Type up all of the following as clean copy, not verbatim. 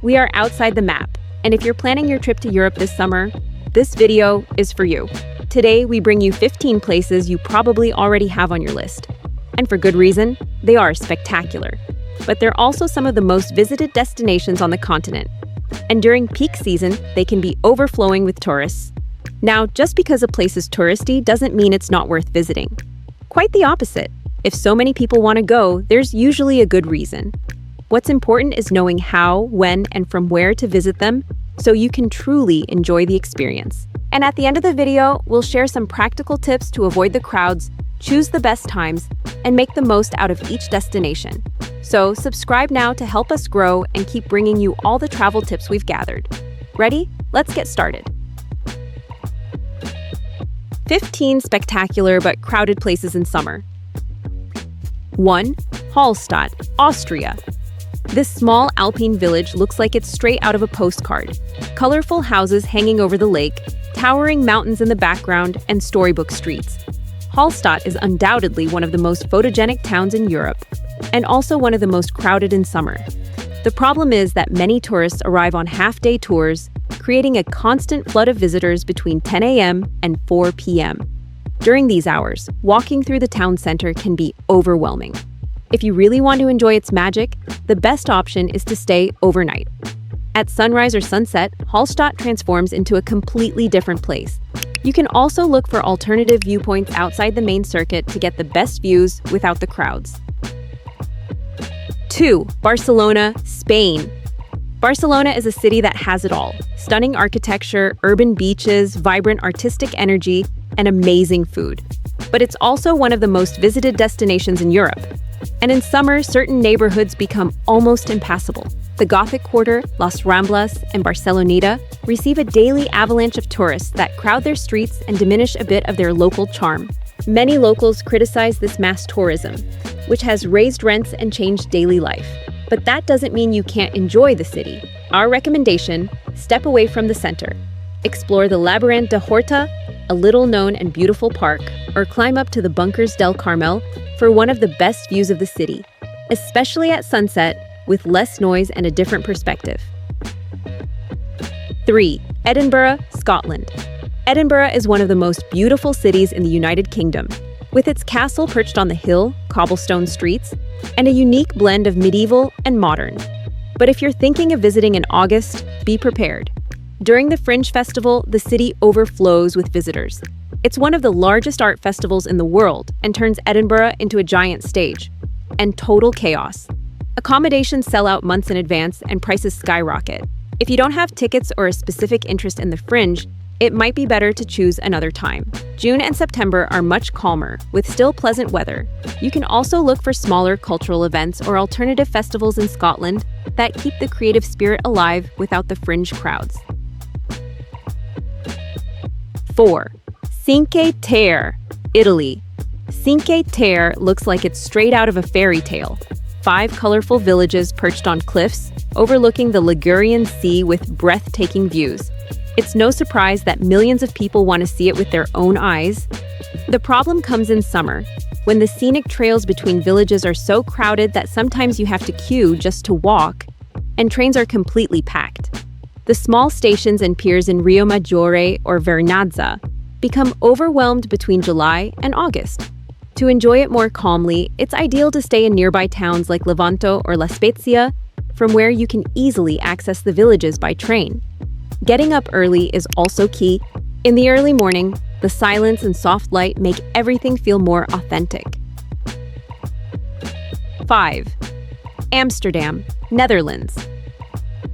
We are outside the map, and if you're planning your trip to Europe this summer, this video is for you. Today, we bring you 15 places you probably already have on your list. And for good reason, they are spectacular. But they're also some of the most visited destinations on the continent. And during peak season, they can be overflowing with tourists. Now, just because a place is touristy doesn't mean it's not worth visiting. Quite the opposite. If so many people want to go, there's usually a good reason. What's important is knowing how, when, and from where to visit them so you can truly enjoy the experience. And at the end of the video, we'll share some practical tips to avoid the crowds, choose the best times, and make the most out of each destination. So subscribe now to help us grow and keep bringing you all the travel tips we've gathered. Ready? Let's get started. 15 spectacular but crowded places in summer. 1. Hallstatt, Austria. This small Alpine village looks like it's straight out of a postcard. Colorful houses hanging over the lake, towering mountains in the background, and storybook streets. Hallstatt is undoubtedly one of the most photogenic towns in Europe, and also one of the most crowded in summer. The problem is that many tourists arrive on half-day tours, creating a constant flood of visitors between 10 a.m. and 4 p.m. During these hours, walking through the town center can be overwhelming. If you really want to enjoy its magic, the best option is to stay overnight. At sunrise or sunset, Hallstatt transforms into a completely different place. You can also look for alternative viewpoints outside the main circuit to get the best views without the crowds. 2. Barcelona, Spain. Barcelona is a city that has it all: stunning architecture, urban beaches, vibrant artistic energy, and amazing food. But it's also one of the most visited destinations in Europe. And in summer, certain neighborhoods become almost impassable. The Gothic Quarter, Las Ramblas, and Barceloneta receive a daily avalanche of tourists that crowd their streets and diminish a bit of their local charm. Many locals criticize this mass tourism, which has raised rents and changed daily life. But that doesn't mean you can't enjoy the city. Our recommendation: step away from the center. Explore the Labyrinth de Horta, a little-known and beautiful park, or climb up to the Bunkers del Carmel for one of the best views of the city, especially at sunset with less noise and a different perspective. 3. Edinburgh, Scotland. Edinburgh is one of the most beautiful cities in the United Kingdom, with its castle perched on the hill, cobblestone streets, and a unique blend of medieval and modern. But if you're thinking of visiting in August, be prepared. During the Fringe Festival, the city overflows with visitors. It's one of the largest art festivals in the world and turns Edinburgh into a giant stage. And total chaos. Accommodations sell out months in advance and prices skyrocket. If you don't have tickets or a specific interest in the Fringe, it might be better to choose another time. June and September are much calmer, with still pleasant weather. You can also look for smaller cultural events or alternative festivals in Scotland that keep the creative spirit alive without the fringe crowds. 4. Cinque Terre, Italy. Cinque Terre looks like it's straight out of a fairy tale. 5 colorful villages perched on cliffs, overlooking the Ligurian Sea with breathtaking views. It's no surprise that millions of people want to see it with their own eyes. The problem comes in summer, when the scenic trails between villages are so crowded that sometimes you have to queue just to walk, and trains are completely packed. The small stations and piers in Rio Maggiore or Vernazza become overwhelmed between July and August. To enjoy it more calmly, it's ideal to stay in nearby towns like Levanto or La Spezia, from where you can easily access the villages by train. Getting up early is also key. In the early morning, the silence and soft light make everything feel more authentic. 5. Amsterdam, Netherlands.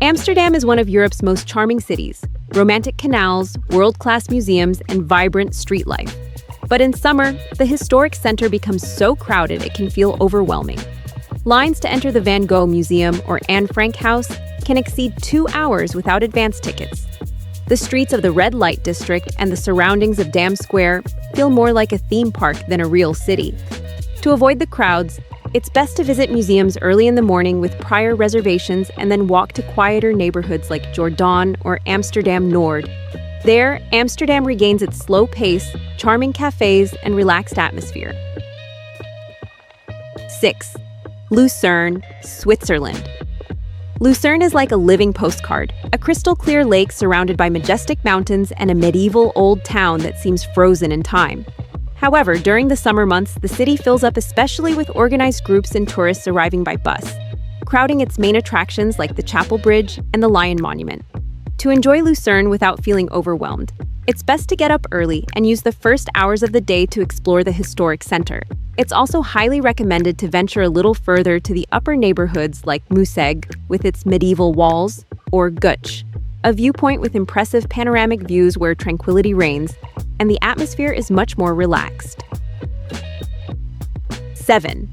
Amsterdam is one of Europe's most charming cities. Romantic canals, world-class museums, and vibrant street life. But in summer, the historic center becomes so crowded it can feel overwhelming. Lines to enter the Van Gogh Museum or Anne Frank House can exceed 2 hours without advance tickets. The streets of the Red Light District and the surroundings of Dam Square feel more like a theme park than a real city. To avoid the crowds, it's best to visit museums early in the morning with prior reservations and then walk to quieter neighborhoods like Jordaan or Amsterdam Noord. There, Amsterdam regains its slow pace, charming cafes, and relaxed atmosphere. 6. Lucerne, Switzerland. Lucerne is like a living postcard, a crystal-clear lake surrounded by majestic mountains and a medieval old town that seems frozen in time. However, during the summer months, the city fills up especially with organized groups and tourists arriving by bus, crowding its main attractions like the Chapel Bridge and the Lion Monument. To enjoy Lucerne without feeling overwhelmed, it's best to get up early and use the first hours of the day to explore the historic center. It's also highly recommended to venture a little further to the upper neighborhoods like Mouseg, with its medieval walls, or Gutsch, a viewpoint with impressive panoramic views where tranquility reigns, and the atmosphere is much more relaxed. 7.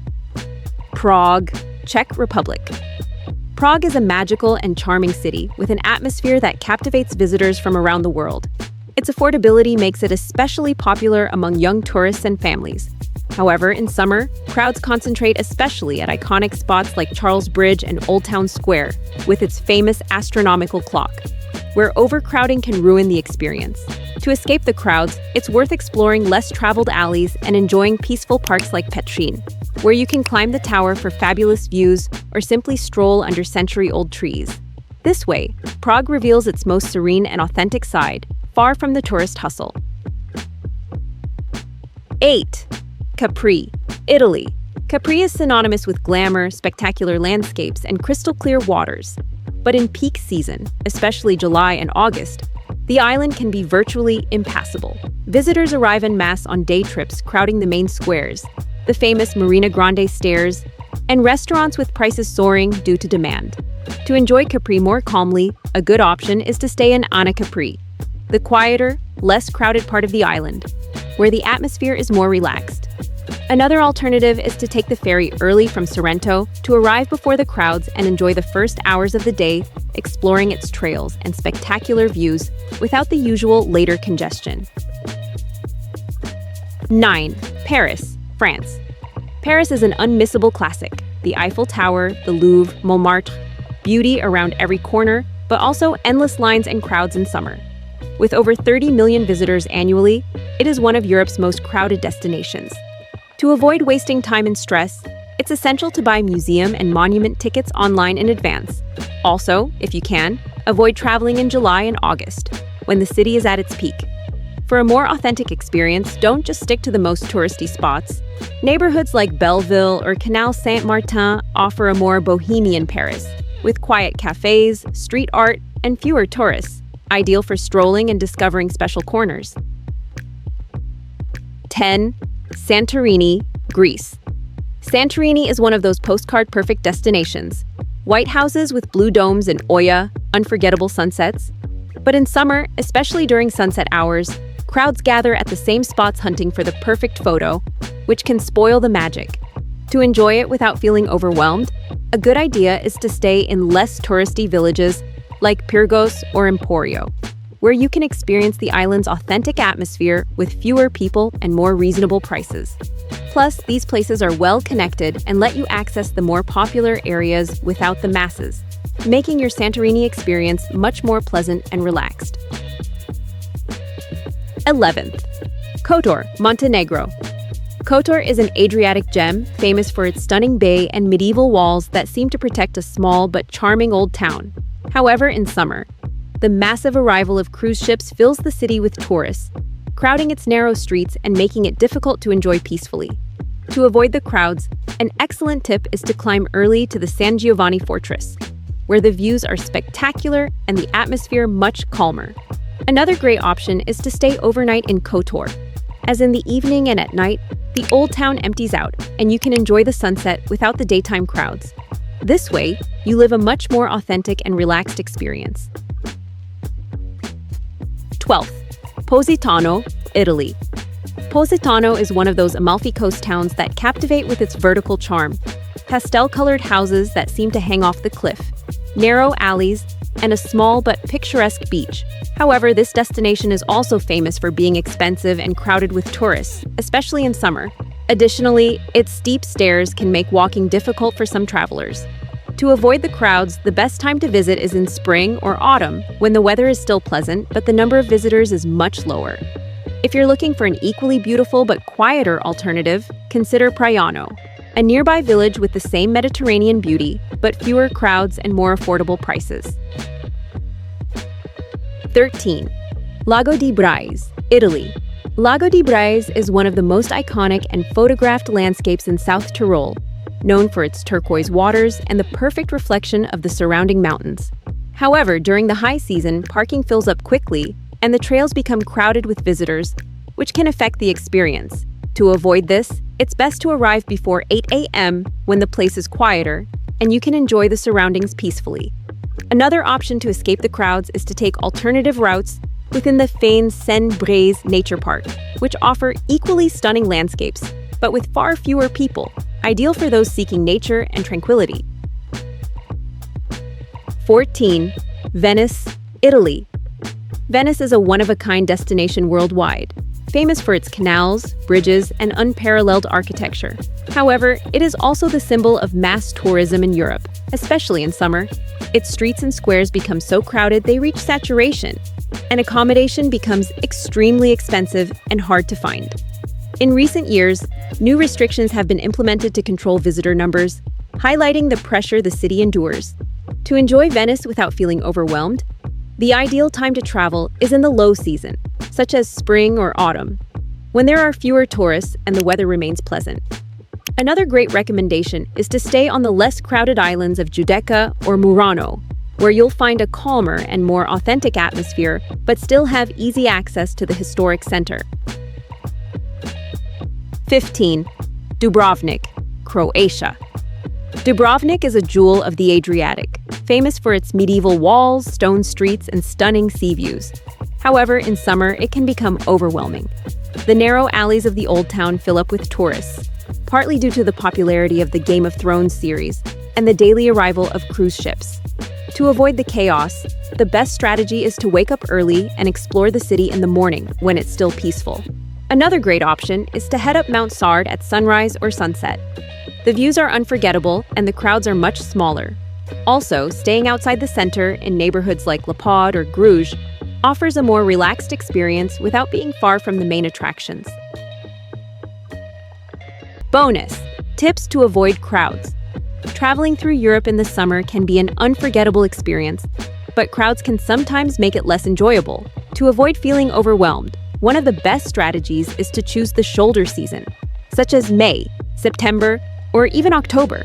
Prague, Czech Republic. Prague is a magical and charming city with an atmosphere that captivates visitors from around the world. Its affordability makes it especially popular among young tourists and families. However, in summer, crowds concentrate especially at iconic spots like Charles Bridge and Old Town Square, with its famous astronomical clock, where overcrowding can ruin the experience. To escape the crowds, it's worth exploring less traveled alleys and enjoying peaceful parks like Petřín, where you can climb the tower for fabulous views or simply stroll under century-old trees. This way, Prague reveals its most serene and authentic side, far from the tourist hustle. 8. Capri, Italy. Capri is synonymous with glamour, spectacular landscapes, and crystal-clear waters. But in peak season, especially July and August, the island can be virtually impassable. Visitors arrive en masse on day trips, crowding the main squares, the famous Marina Grande stairs, and restaurants with prices soaring due to demand. To enjoy Capri more calmly, a good option is to stay in Anna Capri, the quieter, less crowded part of the island, where the atmosphere is more relaxed. Another alternative is to take the ferry early from Sorrento to arrive before the crowds and enjoy the first hours of the day exploring its trails and spectacular views without the usual later congestion. 9. Paris, France. Paris is an unmissable classic. The Eiffel Tower, the Louvre, Montmartre, beauty around every corner, but also endless lines and crowds in summer. With over 30 million visitors annually, it is one of Europe's most crowded destinations. To avoid wasting time and stress, it's essential to buy museum and monument tickets online in advance. Also, if you can, avoid traveling in July and August, when the city is at its peak. For a more authentic experience, don't just stick to the most touristy spots. Neighborhoods like Belleville or Canal Saint-Martin offer a more bohemian Paris, with quiet cafes, street art, and fewer tourists, ideal for strolling and discovering special corners. 10. Santorini, Greece. Santorini is one of those postcard-perfect destinations. White houses with blue domes and Oya, unforgettable sunsets. But in summer, especially during sunset hours, crowds gather at the same spots hunting for the perfect photo, which can spoil the magic. To enjoy it without feeling overwhelmed, a good idea is to stay in less touristy villages like Pyrgos or Emporio, where you can experience the island's authentic atmosphere with fewer people and more reasonable prices. Plus, these places are well connected and let you access the more popular areas without the masses, making your Santorini experience much more pleasant and relaxed. 11th. Kotor, Montenegro. Kotor is an Adriatic gem famous for its stunning bay and medieval walls that seem to protect a small but charming old town. However, in summer, the massive arrival of cruise ships fills the city with tourists, crowding its narrow streets and making it difficult to enjoy peacefully. To avoid the crowds, an excellent tip is to climb early to the San Giovanni Fortress, where the views are spectacular and the atmosphere much calmer. Another great option is to stay overnight in Kotor, as in the evening and at night, the old town empties out and you can enjoy the sunset without the daytime crowds. This way, you live a much more authentic and relaxed experience. 12th. Positano, Italy. Positano is one of those Amalfi Coast towns that captivate with its vertical charm. Pastel-colored houses that seem to hang off the cliff, narrow alleys, and a small but picturesque beach. However, this destination is also famous for being expensive and crowded with tourists, especially in summer. Additionally, its steep stairs can make walking difficult for some travelers. To avoid the crowds, the best time to visit is in spring or autumn, when the weather is still pleasant, but the number of visitors is much lower. If you're looking for an equally beautiful but quieter alternative, consider Praiano, a nearby village with the same Mediterranean beauty, but fewer crowds and more affordable prices. 13. Lago di Braies, Italy. Lago di Braies is one of the most iconic and photographed landscapes in South Tyrol, known for its turquoise waters and the perfect reflection of the surrounding mountains. However, during the high season, parking fills up quickly, and the trails become crowded with visitors, which can affect the experience. To avoid this, it's best to arrive before 8 a.m. when the place is quieter, and you can enjoy the surroundings peacefully. Another option to escape the crowds is to take alternative routes within the Braies Nature Park, which offer equally stunning landscapes, but with far fewer people, ideal for those seeking nature and tranquility. 14. Venice, Italy. Venice is a one-of-a-kind destination worldwide, famous for its canals, bridges, and unparalleled architecture. However, it is also the symbol of mass tourism in Europe, especially in summer. Its streets and squares become so crowded they reach saturation, and accommodation becomes extremely expensive and hard to find. In recent years, new restrictions have been implemented to control visitor numbers, highlighting the pressure the city endures. To enjoy Venice without feeling overwhelmed, the ideal time to travel is in the low season, such as spring or autumn, when there are fewer tourists and the weather remains pleasant. Another great recommendation is to stay on the less crowded islands of Giudecca or Murano, where you'll find a calmer and more authentic atmosphere, but still have easy access to the historic center. 15. Dubrovnik, Croatia. Dubrovnik is a jewel of the Adriatic, famous for its medieval walls, stone streets, and stunning sea views. However, in summer, it can become overwhelming. The narrow alleys of the old town fill up with tourists, partly due to the popularity of the Game of Thrones series and the daily arrival of cruise ships. To avoid the chaos, the best strategy is to wake up early and explore the city in the morning when it's still peaceful. Another great option is to head up Mount Sard at sunrise or sunset. The views are unforgettable and the crowds are much smaller. Also, staying outside the center in neighborhoods like La Pod or Bruges offers a more relaxed experience without being far from the main attractions. Bonus: tips to avoid crowds. Traveling through Europe in the summer can be an unforgettable experience, but crowds can sometimes make it less enjoyable. To avoid feeling overwhelmed, one of the best strategies is to choose the shoulder season, such as May, September, or even October.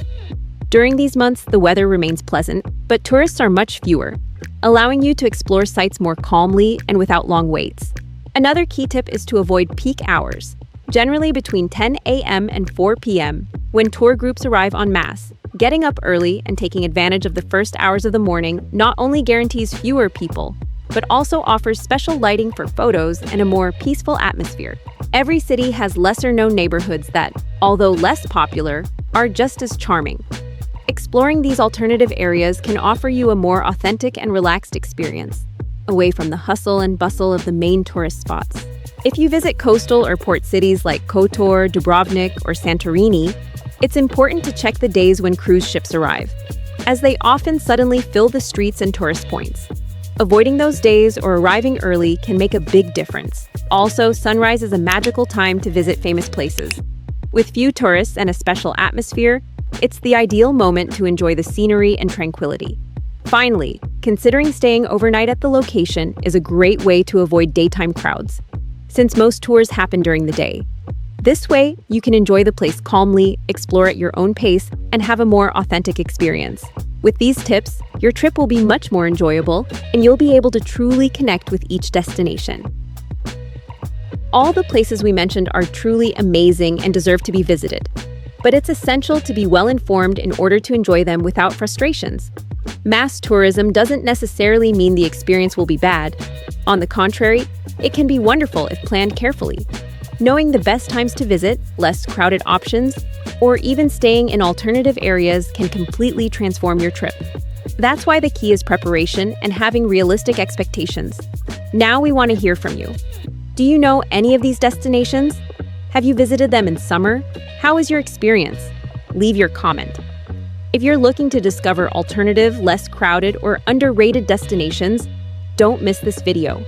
During these months, the weather remains pleasant, but tourists are much fewer, allowing you to explore sites more calmly and without long waits. Another key tip is to avoid peak hours, generally between 10 a.m. and 4 p.m., when tour groups arrive en masse. Getting up early and taking advantage of the first hours of the morning not only guarantees fewer people, but also offers special lighting for photos and a more peaceful atmosphere. Every city has lesser-known neighborhoods that, although less popular, are just as charming. Exploring these alternative areas can offer you a more authentic and relaxed experience, away from the hustle and bustle of the main tourist spots. If you visit coastal or port cities like Kotor, Dubrovnik, or Santorini, it's important to check the days when cruise ships arrive, as they often suddenly fill the streets and tourist points. Avoiding those days or arriving early can make a big difference. Also, sunrise is a magical time to visit famous places. With few tourists and a special atmosphere, it's the ideal moment to enjoy the scenery and tranquility. Finally, considering staying overnight at the location is a great way to avoid daytime crowds, since most tours happen during the day. This way, you can enjoy the place calmly, explore at your own pace, and have a more authentic experience. With these tips, your trip will be much more enjoyable, and you'll be able to truly connect with each destination. All the places we mentioned are truly amazing and deserve to be visited, but it's essential to be well-informed in order to enjoy them without frustrations. Mass tourism doesn't necessarily mean the experience will be bad. On the contrary, it can be wonderful if planned carefully. Knowing the best times to visit, less crowded options, or even staying in alternative areas can completely transform your trip. That's why the key is preparation and having realistic expectations. Now we want to hear from you. Do you know any of these destinations? Have you visited them in summer? How was your experience? Leave your comment. If you're looking to discover alternative, less crowded, or underrated destinations, don't miss this video.